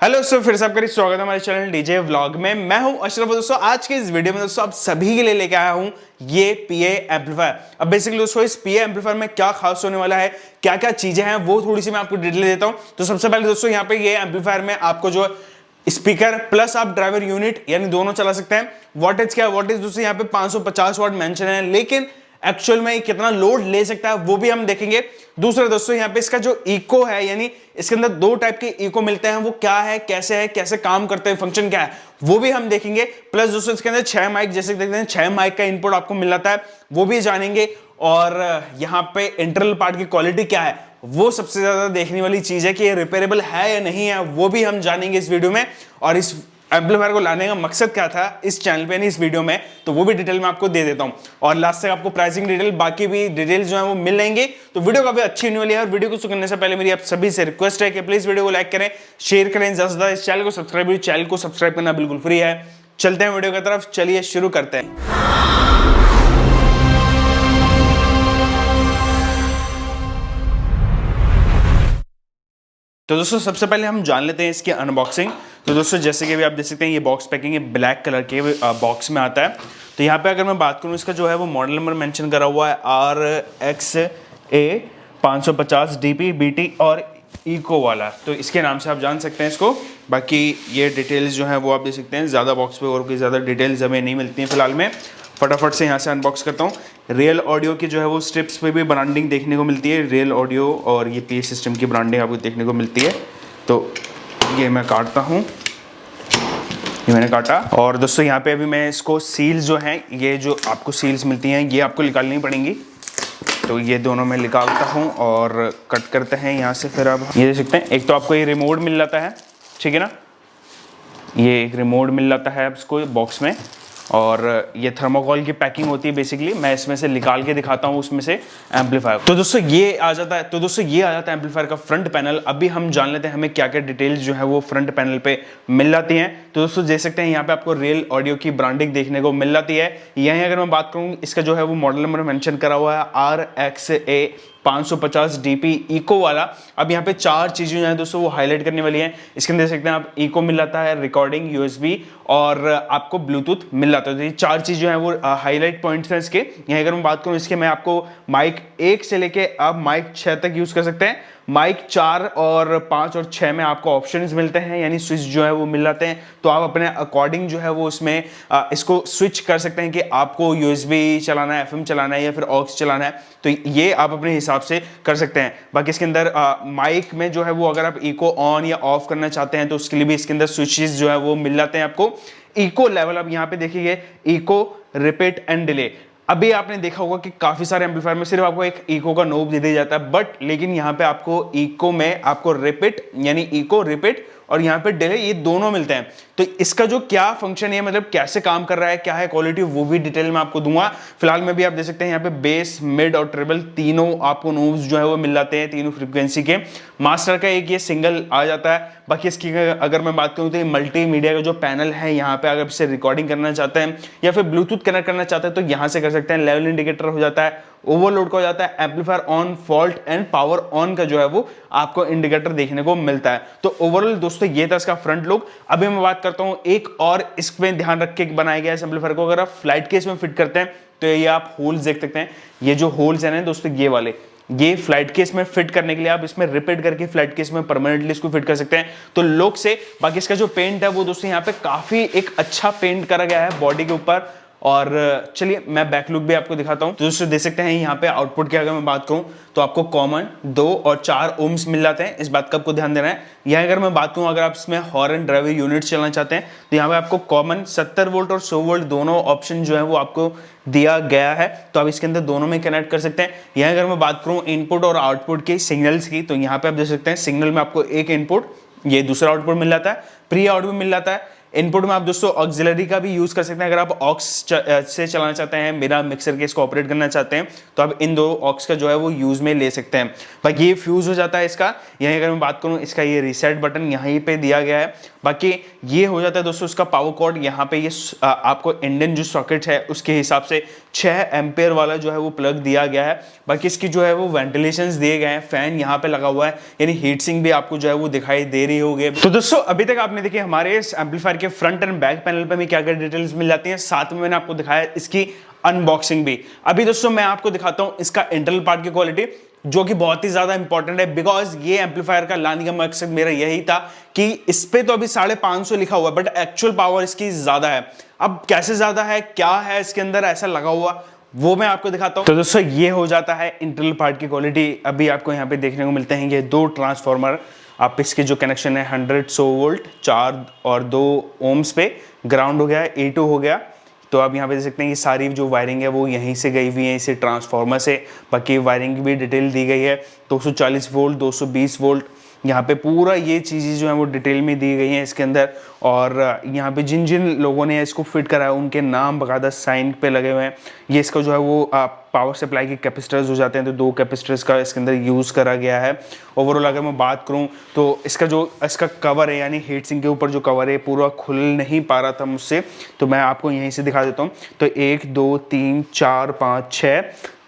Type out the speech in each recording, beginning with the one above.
Hello दोस्तों, फिर से आपका स्वागत है हमारे चैनल डीजे व्लॉग में। मैं हूं अशरफ। दोस्तों आज के इस वीडियो में दोस्तों आप सभी के लिए लेके आया हूं ये पीए एम्पलीफायर। अब बेसिकली दोस्तों इस पीए एम्पलीफायर में क्या खास होने वाला है, क्या क्या चीजें हैं, वो थोड़ी सी मैं आपको डिटेल देता हूं। तो सबसे पहले दोस्तों यहाँ पे ये एम्पलीफायर में आपको जो स्पीकर प्लस आप ड्राइवर यूनिट यानी दोनों चला सकते हैं। वॉटेज क्या है, वॉटेज दोस्तों यहाँ पे 550 वाट मेंशन है, लेकिन एक्चुअल में कितना लोड ले सकता है वो भी हम देखेंगे। दूसरा दोस्तों यहाँ पे इसका जो इको है, यानी इसके अंदर दो टाइप के इको मिलते हैं, वो क्या है, कैसे काम करते हैं, फंक्शन क्या है, वो भी हम देखेंगे। प्लस दोस्तों इसके अंदर 6 माइक, जैसे देखते हैं 6 माइक का इनपुट आपको मिल जाता है, वो भी जानेंगे। और यहाँ पे इंटरनल पार्ट की क्वालिटी क्या है, वो सबसे ज्यादा देखने वाली चीज है कि ये रिपेयरेबल है या नहीं है, वो भी हम जानेंगे इस वीडियो में। और इस एम्पलीफायर को लाने का मकसद क्या था इस चैनल पे, नहीं इस वीडियो में, तो वो भी डिटेल में आपको दे देता हूं। और लास्ट तक आपको प्राइसिंग डिटेल, बाकी भी डिटेल्स जो है वो मिल जाएंगे। तो वीडियो काफी अच्छी होने वाली है। और वीडियो को शुरू करने से पहले मेरी आप सभी से रिक्वेस्ट है कि प्लीज वीडियो को लाइक करें, शेयर करें, ज्यादा से ज्यादा इस चैनल को सब्सक्राइब करना बिल्कुल फ्री है। चलते हैं वीडियो की तरफ, चलिए शुरू करते हैं। तो दोस्तों सबसे पहले हम जान लेते हैं इसकी अनबॉक्सिंग। तो दोस्तों जैसे कि अभी आप देख सकते हैं ये बॉक्स पैकिंग है, ब्लैक कलर के बॉक्स में आता है। तो यहाँ पे अगर मैं बात करूँ, इसका जो है वो मॉडल नंबर मेंशन करा हुआ है RXA 550 DP BT और इको वाला। तो इसके नाम से आप जान सकते हैं इसको। बाकी ये डिटेल्स जो है वो आप देख सकते हैं, ज़्यादा बॉक्स पे और कोई ज़्यादा डिटेल्स हमें नहीं मिलती हैं फिलहाल में। फटाफट से यहाँ से अनबॉक्स करता हूँ। रियल ऑडियो की जो है वो स्ट्रिप्स पे भी ब्रांडिंग देखने को मिलती है, रियल ऑडियो और ये पीए सिस्टम की ब्रांडिंग आपको देखने को मिलती है। तो ये मैं काटता हूँ, ये मैंने काटा। और दोस्तों यहाँ पे अभी मैं इसको सील्स जो हैं, ये जो आपको सील्स मिलती हैं ये आपको निकालनी पड़ेंगी। तो ये दोनों मैं निकालता हूँ और कट करते हैं यहाँ से। फिर आप ये देख सकते हैं, एक तो आपको ये रिमोट मिल जाता है, ठीक है ना, ये एक रिमोट मिल जाता है आपको बॉक्स में। और ये थर्मोकोल की पैकिंग होती है बेसिकली। मैं इसमें से निकाल के दिखाता हूँ उसमें से एम्पलीफायर। तो दोस्तों ये आ जाता है, एम्पलीफायर का फ्रंट पैनल। अभी हम जान लेते हैं हमें क्या क्या डिटेल्स जो है वो फ्रंट पैनल पे मिल जाती हैं। तो दोस्तों देख सकते हैं यहाँ पे आपको रियल ऑडियो की ब्रांडिंग देखने को मिल जाती है। यहीं अगर मैं बात करूँ, इसका जो है वो मॉडल नंबर मेंशन करा हुआ है RXA 550 DP इको वाला। अब यहाँ पे 4 चीजें जो है दोस्तों वो हाईलाइट करने वाली हैं। इसके अंदर देख सकते हैं आप, इको मिल जाता है, रिकॉर्डिंग, USB और आपको ब्लूटूथ मिल जाता है। तो ये 4 चीज जो है वो हाईलाइट पॉइंट्स हैं इसके। यहाँ अगर मैं बात करूँ इसके, मैं आपको माइक 1 से लेके आप माइक 6 तक यूज कर सकते हैं। माइक 4 और 5 और 6 में आपको ऑप्शंस मिलते हैं, यानी स्विच जो है वो मिल जाते हैं। तो आप अपने अकॉर्डिंग जो है वो इसमें इसको स्विच कर सकते हैं कि आपको USB चलाना है, FM चलाना है या फिर ऑक्स चलाना है। तो ये आप अपने हिसाब से कर सकते हैं। बाकी इसके अंदर माइक में जो है वो अगर आप इको ऑन या ऑफ करना चाहते हैं तो उसके लिए भी इसके अंदर स्विचेस जो है वो मिल जाते हैं आपको। इको लेवल अब यहाँ पे देखिए, इको, रिपीट एंड डिले। अभी आपने देखा होगा कि काफी सारे एम्पलीफायर में सिर्फ आपको एक इको का नोब दे दिया जाता है, लेकिन यहाँ पे आपको इको में आपको रिपीट यानी इको, रिपीट और यहाँ पे डिले, ये दोनों मिलते हैं। तो इसका जो क्या फंक्शन है, मतलब कैसे काम कर रहा है, क्या है क्वालिटी, वो भी डिटेल में आपको दूंगा। फिलहाल में भी आप देख सकते हैं यहाँ पे बेस, मिड और ट्रिबल तीनों आपको नोब्स जो है वो मिल जाते हैं, तीनों फ्रीक्वेंसी के। मास्टर का एक ये सिंगल आ जाता है। बाकी इसकी अगर मैं बात करूँ तो ये मल्टीमीडिया का जो पैनल है, यहाँ पे अगर इससे रिकॉर्डिंग करना चाहते हैं या फिर ब्लूटूथ कनेक्ट करना चाहते हैं तो यहाँ से कर सकते हैं। लेवल इंडिकेटर हो जाता है, ओवरलोड का हो जाता है, amplifier on, fault and power on का जो है वो आपको इंडिकेटर देखने को मिलता है। तो ओवरऑल दोस्तों ये था इसका फ्रंट लुक। अभी मैं बात करता हूँ एक और इसमें ध्यान रख के बनाया गया है एम्पलीफायर को। अगर आप फ्लाइट केस में फिट करते हैं तो ये आप होल्स देख सकते हैं। ये जो होल्स है ना दोस्तों, ये वाले, ये फ्लाइट केस में फिट करने के लिए आप इसमें रिपीट करके फ्लाइट केस में परमानेंटली इसको फिट कर सकते हैं। तो लुक से, बाकी इसका जो पेंट है वो दोस्तों यहाँ पे काफी एक अच्छा पेंट करा गया है बॉडी के ऊपर। और चलिए मैं बैक लुक भी आपको दिखाता हूं। तो दोस्तों देख सकते हैं यहाँ पे आउटपुट की अगर मैं बात करूं तो आपको कॉमन 2 और 4 ओम्स मिल जाते हैं। इस बात का आपको ध्यान देना है। यहाँ अगर मैं बात करूं, अगर आप इसमें हॉर्न ड्राइवर यूनिट चलाना चाहते हैं तो यहाँ पे आपको कॉमन 70 वोल्ट और 100 वोल्ट दोनों ऑप्शन जो है वो आपको दिया गया है। तो आप इसके अंदर दोनों में कनेक्ट कर सकते हैं। यहाँ अगर मैं बात करूँ इनपुट और आउटपुट के सिग्नल्स की, तो यहाँ पे आप देख सकते हैं सिग्नल में आपको एक इनपुट, ये दूसरा आउटपुट मिल जाता है, प्री आउट भी मिल जाता है। इनपुट में आप दोस्तों ऑक्सिलरी का भी यूज कर सकते हैं। अगर आप ऑक्स से चलाना चाहते हैं, मेरा मिक्सर के इसको ऑपरेट करना चाहते हैं, तो आप इन दो ऑक्स का जो है वो यूज में ले सकते हैं। बाकी ये फ्यूज हो जाता है इसका। यहीं अगर मैं बात करूं, इसका ये रीसेट बटन यहीं पे दिया गया है। बाकी ये हो जाता है दोस्तों इसका पावर कॉर्ड। यहाँ पे ये आपको इंडियन जो सॉकेट है उसके हिसाब से 6 एम्पेयर वाला जो है वो प्लग दिया गया है। बाकी इसकी जो है वो वेंटिलेशंस दिए गए हैं, फैन यहाँ पे लगा हुआ है, यानी हीट सिंक भी आपको जो है वो दिखाई दे रही होगी। तो दोस्तों अभी तक आपने देखी हमारे इस एम्पलीफायर के फ्रंट एंड बैक पैनल पे हमें क्या क्या डिटेल्स मिल जाती हैं, साथ में मैंने आपको दिखाया इसकी अनबॉक्सिंग भी। अभी दोस्तों मैं आपको दिखाता हूं इसका इंटरनल पार्ट की क्वालिटी, जो कि बहुत ही ज्यादा इंपॉर्टेंट है। बिकॉज ये एम्पलीफायर का लाने का मकसद मेरा यही था कि इस पे तो अभी 550 लिखा हुआ है, बट एक्चुअल पावर इसकी ज्यादा है। अब कैसे ज्यादा है, क्या है इसके अंदर ऐसा लगा हुआ, वो मैं आपको दिखाता हूं। तो दोस्तों ये हो जाता है इंटरनल पार्ट की क्वालिटी। अभी आपको यहाँ पे देखने को मिलते हैं ये 2 ट्रांसफार्मर। आप इसके जो कनेक्शन है 100 वोल्ट 4 और 2 ओम्स पे ग्राउंड हो गया, A2 हो गया। तो आप यहाँ पे देख सकते हैं ये सारी जो वायरिंग है वो यहीं से गई हुई है, इसे ट्रांसफार्मर से। बाकी वायरिंग की भी डिटेल दी गई है, 240 वोल्ट 220 वोल्ट, यहाँ पे पूरा ये चीज़ें जो है वो डिटेल में दी गई हैं इसके अंदर। और यहाँ पे जिन जिन लोगों ने इसको फिट कराया उनके नाम बकायदा साइन पे लगे हुए हैं। ये इसका जो है वो पावर सप्लाई के कैपेसिटर्स हो जाते हैं, तो 2 कैपेसिटर्स का इसके अंदर यूज़ करा गया है। ओवरऑल अगर मैं बात करूँ तो इसका कवर है, यानी हीट सिंक के ऊपर जो कवर है पूरा खुल नहीं पा रहा था मुझसे, तो मैं आपको यहीं से दिखा देता हूँ। तो 1 2 3 4 5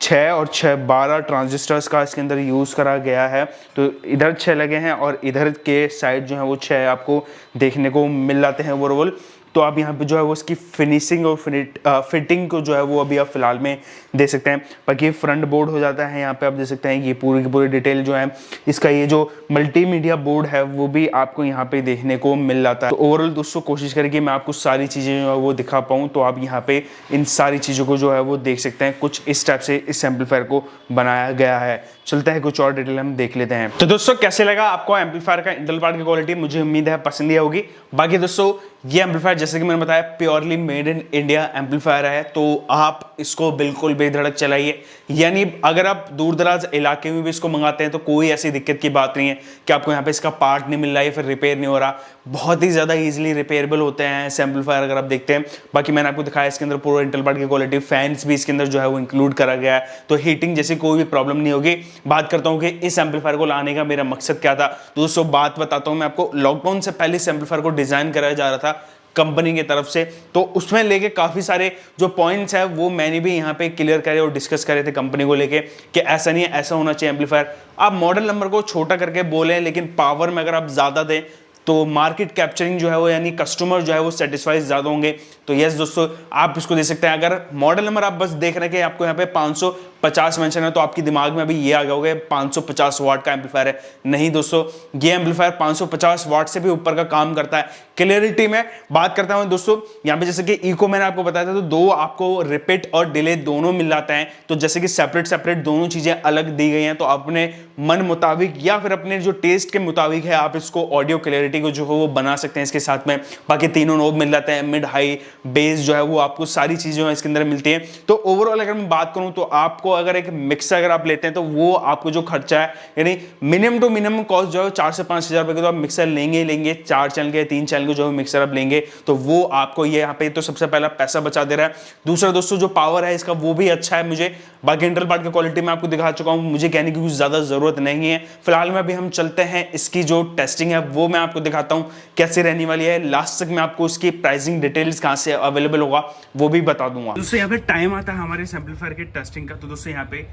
6 और 6 12 ट्रांजिस्टर्स का इसके अंदर यूज़ करा गया है। तो इधर 6 लगे हैं और इधर के साइड जो है वो 6 आपको देखने को मिल जाते हैं ओवरऑल। तो आप यहाँ पे जो है वो इसकी फिनिशिंग और फिटिंग को जो है वो अभी आप फिलहाल में दे सकते हैं। बाकी फ्रंट बोर्ड हो जाता है, यहाँ पे आप देख सकते हैं ये पूरी की पूरी डिटेल जो है इसका, ये जो मल्टीमीडिया बोर्ड है वो भी आपको यहाँ पे देखने को मिल जाता है। तो ओवरऑल दोस्तों कोशिश करें कि मैं आपको सारी चीज़ें जो है वो दिखा पाऊँ, तो आप यहाँ पे इन सारी चीज़ों को जो है वो देख सकते हैं। कुछ इस टाइप से इस एम्पलीफायर को बनाया गया है। चलते हैं कुछ और डिटेल हम देख लेते हैं। तो दोस्तों कैसे लगा आपको एम्पलीफायर का इंटरनल पार्ट की क्वालिटी, मुझे उम्मीद है पसंद ही होगी। बाकी दोस्तों ये एम्पलीफायर जैसे कि मैंने बताया purely made in India amplifier है, तो आप इसको बिल्कुल बेधड़क चलाइए। यानी अगर आप दूर दराज इलाके में भी इसको मंगाते हैं तो कोई ऐसी दिक्कत की बात नहीं है कि आपको यहाँ पे इसका पार्ट नहीं मिल रहा है, फिर रिपेयर नहीं हो रहा। बहुत ही ज़्यादा ईजिली रिपेयरेबल होते हैं ऐसे एम्पलीफायर अगर आप देखते हैं। बाकी मैंने आपको दिखाया इसके अंदर पूरा इंटरनल पार्ट की क्वालिटी, फैंस भी इसके अंदर जो है वो इंक्लूड करा गया है, तो हीटिंग जैसी कोई भी प्रॉब्लम नहीं होगी। बात करता हूँ कि इस एम्पलीफायर को लाने का मेरा मकसद क्या था। दोस्तों बात बताता हूँ मैं आपको, लॉकडाउन से पहले इस एम्पलीफायर को डिजाइन कराया जा रहा था कंपनी की तरफ से, तो उसमें लेके काफ़ी सारे जो पॉइंट्स है वो मैंने भी यहाँ पे क्लियर करे और डिस्कस करे थे कंपनी को लेके कि ऐसा नहीं है, ऐसा होना चाहिए एम्पलीफायर। आप मॉडल नंबर को छोटा करके बोलें, लेकिन पावर में अगर आप ज़्यादा दें तो मार्केट कैप्चरिंग जो है वो, यानी कस्टमर जो है वो सेटिस्फाइड ज़्यादा होंगे। तो यस दोस्तों आप इसको दे सकते हैं। अगर मॉडल नंबर आप बस देख रहे हैं कि आपको यहाँ पे 550 मेंशन है, तो आपके दिमाग में अभी ये आ गया होगा 550 वाट का एम्पलीफायर है। नहीं दोस्तों, ये एम्पलीफायर 550 वाट से भी ऊपर का काम करता है। क्लियरिटी में बात करता हूं दोस्तों, यहाँ पे जैसे कि इको मैंने आपको बताया था, तो 2 आपको रिपीट और डिले दोनों मिल जाता है। तो जैसे कि सेपरेट दोनों चीजें अलग दी गई हैं, तो अपने मन मुताबिक या फिर अपने जो टेस्ट के मुताबिक है आप इसको ऑडियो क्लियरिटी को जो है वो बना सकते हैं इसके साथ में। बाकी तीनों नोब मिल जाते हैं, मिड हाई बेस जो है वो आपको सारी चीजें इसके अंदर मिलती हैं। तो ओवरऑल अगर मैं बात करूं तो आपको अगर एक मिक्सर अगर आप लेते हैं तो वो आपको जो खर्चा है, यानी मिनिमम टू मिनिमम कॉस्ट जो है 4 से 5 हज़ार रुपए के तो आप मिक्सर लेंगे 4 चैनल के 3 चैनल के जो मिक्सर आप लेंगे, तो वो आपको ये यहाँ पे तो सबसे पहला पैसा बचा दे रहा है। दूसरा दोस्तों जो पावर है इसका वो भी अच्छा है मुझे। बाकी इंटरनल पार्ट की क्वालिटी मैं आपको दिखा चुका हूँ, मुझे कहने की कुछ ज्यादा जरूरत नहीं है। फिलहाल में अभी हम चलते हैं, इसकी जो टेस्टिंग है वो मैं आपको दिखाता हूँ कैसे रहने वाली है। लास्ट तक मैं आपको उसकी प्राइसिंग डिटेल्स कहाँ से अवेलेबल होगा वो भी बता दूंगा। दोस्तों यहाँ पे टाइम आता है हमारे एम्पलीफायर के टेस्टिंग का। तो दोस्तों यहाँ पे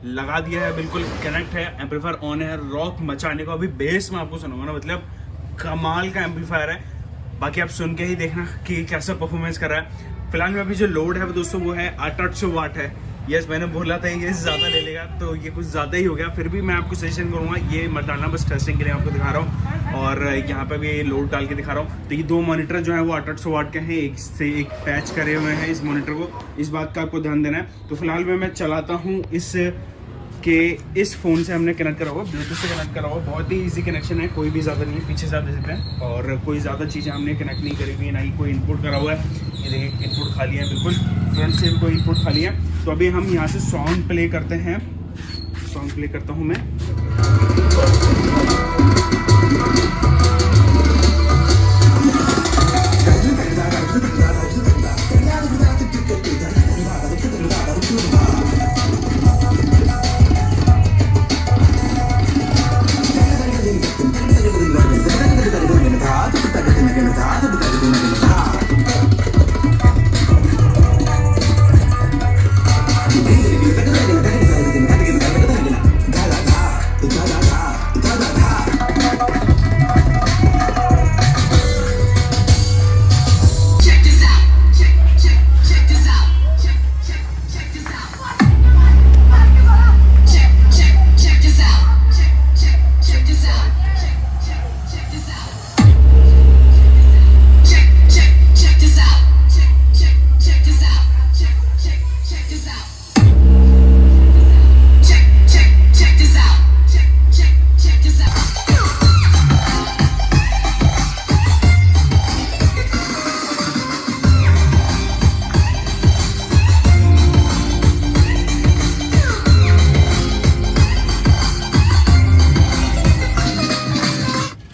लगा दिया है, बिल्कुल कनेक्ट है, एम्पलीफायर ऑन है, रॉक मचाने को अभी बेस में आपको सुनाऊंगा ना, मतलब कमाल का एम्पलीफायर है। बाकी आप सुन के ही देखना कि कैसा परफॉर्मेंस कर रहा है। फिलहाल में अभी जो लोड है दोस्तों वो है 800 वाट है। यस मैंने बोला था ये ज़्यादा ले लेगा, तो ये कुछ ज़्यादा ही हो गया। फिर भी मैं आपको सजेशन करूँगा ये मत डालना, बस टेस्टिंग के लिए आपको दिखा रहा हूँ। और यहाँ पे भी लोड डाल के दिखा रहा हूँ। तो ये 2 मॉनिटर जो है वो 800 वाट के हैं, एक से एक पैच करे हुए हैं इस मॉनिटर को, इस बात का आपको ध्यान देना है। तो फिलहाल में मैं चलाता हूँ इस फ़ोन से हमने कनेक्ट करा हुआ, ब्लूटूथ से कनेक्ट करा हुआ, बहुत ही इजी कनेक्शन है, कोई भी ज़्यादा नहीं है, पीछे से आप देख सकते हैं। और कोई ज़्यादा चीज़ें हमने कनेक्ट नहीं करी हुई है, ना ही कोई इनपुट करा हुआ है। ये देखिए इनपुट खाली है, बिल्कुल फ्रंट से भी कोई इनपुट खाली है। तो अभी हम यहाँ से सॉन्ग प्ले करते हैं, सॉन्ग प्ले करता हूँ मैं।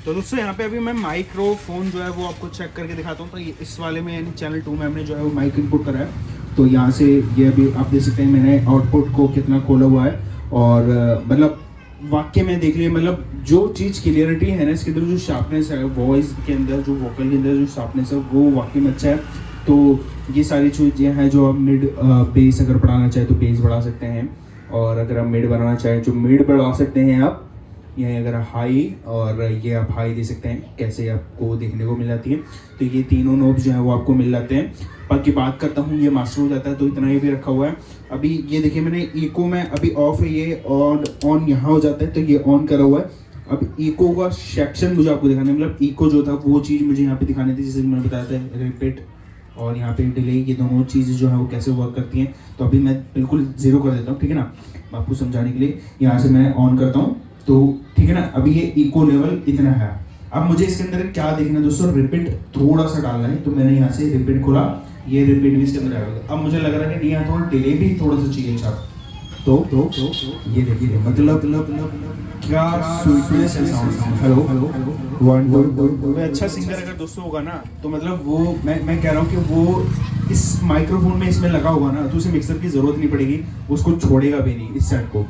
तो दोस्तों यहाँ पे अभी मैं माइक्रोफोन जो है वो आपको चेक करके दिखाता हूँ। तो ये इस वाले में यानी चैनल 2 में हमने जो है वो माइक इनपुट करा है। तो यहाँ से ये अभी आप देख सकते हैं मैंने आउटपुट को कितना खोला हुआ है और मतलब वाक्य में देख लिया, मतलब जो चीज़ क्लियरिटी है ना इसके अंदर, जो शार्पनेस है वॉइस के अंदर, जो वोकल के अंदर जो शार्पनेस है वो वाकई में अच्छा है। तो ये सारी चीज़ें हैं जो आप मिड बेस अगर बढ़ाना चाहे तो बेस बढ़ा सकते हैं, और अगर आप मिड बनाना चाहें जो मिड बढ़ा सकते हैं आप। ये अगर हाई और ये आप हाई दे सकते हैं, कैसे आपको देखने को मिल जाती है। तो ये तीनों नोब जो है वो आपको मिल जाते हैं। बाकी बात करता हूँ ये मास्टर हो जाता है तो इतना ही भी रखा हुआ है। अभी ये देखिए मैंने इको में अभी ऑफ है ये, और ऑन यहाँ हो जाता है तो ये ऑन करा हुआ है। अब इको का सेक्शन मुझे आपको दिखाना है, मतलब इको जो था वो चीज़ मुझे यहाँ पे दिखानी थी, जैसे मैंने बताया था रिपीट और यहाँ पे डिले, ये दोनों चीज़ें जो है वो कैसे वर्क करती हैं। तो अभी मैं बिल्कुल जीरो कर देता हूँ, ठीक है ना, आपको समझाने के लिए। यहाँ से मैं ऑन करता हूँ तो ठीक है ना, अभी ये इको लेवल इतना है। अब मुझे इसके अंदर क्या देखना है दोस्तों, रिपीट थोड़ा सा डालना है। तो मैंने यहाँ से रिपीट खोला, ये रिपीट भी इसके अंदर आएगा। अब मुझे लग रहा है कि यहाँ थोड़ा डिले भी थोड़ा सा चाहिए अच्छा। तो ये देखिए मतलब क्या स्वीटनेस है साउंड। हेलो हेलो हेलो, अच्छा सिंगर अगर दोस्तों होगा ना तो मतलब वो मैं कह रहा हूँ कि वो इस माइक्रोफोन में इसमें लगा होगा ना तो उसे मिक्सर की जरूरत नहीं पड़ेगी, उसको छोड़ेगा भी नहीं इस सेट को।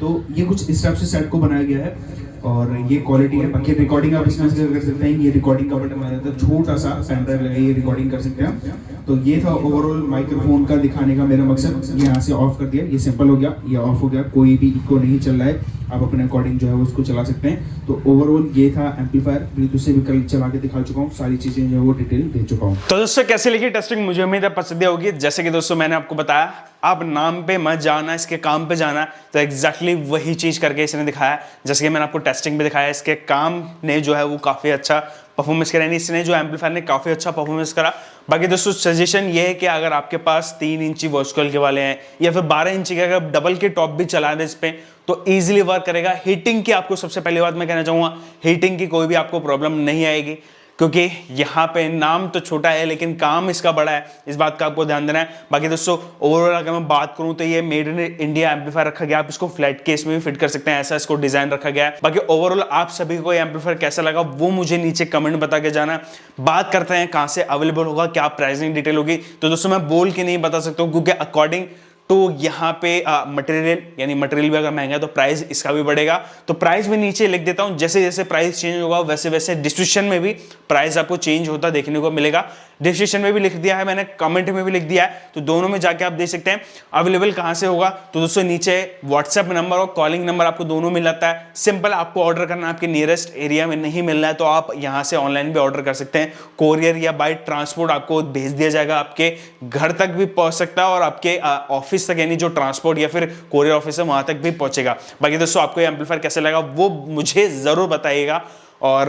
तो ये कुछ इस टाइप से सेट को बनाया गया है और ये क्वालिटी है। बाकी रिकॉर्डिंग आप इसमें कर सकते हैं, ये रिकॉर्डिंग का बटन बनाया था, छोटा सा पेन ड्राइव लगा, ये रिकॉर्डिंग कर सकते हैं। तो ये था ओवरऑल माइक्रोफोन का दिखाने का मेरा मकसद। ये यहाँ से ऑफ कर दिया, ये सिंपल हो गया, ये ऑफ हो गया, कोई भी इको नहीं चल रहा है, आप अपने अकॉर्डिंग जो है उसको चला सकते हैं। तो ओवरऑल ये था एम्पलीफायर, ब्लूटूथ से भी कल चला के दिखा चुका हूँ, सारी चीजें जो है वो डिटेल दे चुका हूँ। तो दोस्तों कैसे लगी टेस्टिंग, मुझे उम्मीद है पसंद होगी। जैसे कि दोस्तों मैंने आपको बताया, आप नाम पे मत जाना, इसके काम पे जाना। तो एग्जैक्टली वही चीज करके इसने दिखाया, जैसे कि मैंने आपको टेस्टिंग पे दिखाया। इसके काम ने जो है वो काफी अच्छा परफॉर्मेंस करा, इसने जो एम्पलीफायर ने काफी अच्छा परफॉर्मेंस करा। बाकी दोस्तों सजेशन ये है कि अगर आपके पास 3 इंची वर्चुअल के वाले हैं या फिर 12 इंची के अगर डबल के टॉप भी चला दें इस पे तो इजीली वर्क करेगा। हीटिंग की आपको सबसे पहली बात मैं कहना चाहूंगा, हीटिंग की कोई भी आपको प्रॉब्लम नहीं आएगी, क्योंकि यहाँ पे नाम तो छोटा है लेकिन काम इसका बड़ा है, इस बात का आपको ध्यान देना है। बाकी दोस्तों ओवरऑल अगर मैं बात करूं तो ये मेड इन इंडिया एम्पलीफायर रखा गया, आप इसको फ्लैट केस में भी फिट कर सकते हैं, ऐसा इसको डिजाइन रखा गया है। बाकी ओवरऑल आप सभी को ये एम्पलीफायर कैसा लगा वो मुझे नीचे कमेंट बता के जाना। बात करते हैं कहाँ से अवेलेबल होगा, क्या प्राइसिंग डिटेल होगी। तो दोस्तों मैं बोल के नहीं बता सकता हूँ, क्योंकि अकॉर्डिंग तो यहाँ पे मटेरियल, यानी मटेरियल भी अगर महंगा है तो प्राइस इसका भी बढ़ेगा। तो प्राइस में नीचे लिख देता हूँ, जैसे जैसे प्राइस चेंज होगा वैसे वैसे डिस्क्रिप्शन में भी प्राइस आपको चेंज होता देखने को मिलेगा। डिस्क्रिप्शन में भी लिख दिया है मैंने, कमेंट में भी लिख दिया है, तो दोनों में जाके आप देख सकते हैं। अवेलेबल कहाँ से होगा तो दोस्तों नीचे व्हाट्सएप नंबर और कॉलिंग नंबर आपको दोनों मिल जाता है। सिंपल आपको ऑर्डर करना, आपके नियरेस्ट एरिया में नहीं मिल रहा है तो आप यहाँ से ऑनलाइन भी ऑर्डर कर सकते हैं। कोरियर या बाय ट्रांसपोर्ट आपको भेज दिया जाएगा, आपके घर तक भी पहुंच सकता है और आपके ऑफिस तक, यानी जो ट्रांसपोर्ट या फिर कोरियर ऑफिस है वहां तक भी पहुंचेगा। बाकी दोस्तों आपको ये एम्पलीफायर कैसे लगा वो मुझे जरूर बताइएगा, और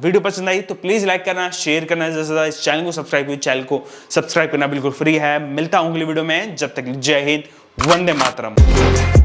वीडियो पसंद आई तो प्लीज लाइक करना, शेयर करना, जैसा इस चैनल को सब्सक्राइब कीजिए। चैनल को सब्सक्राइब करना बिल्कुल फ्री है। मिलता हूं अगली वीडियो में, जब तक जय हिंद, वंदे मातरम।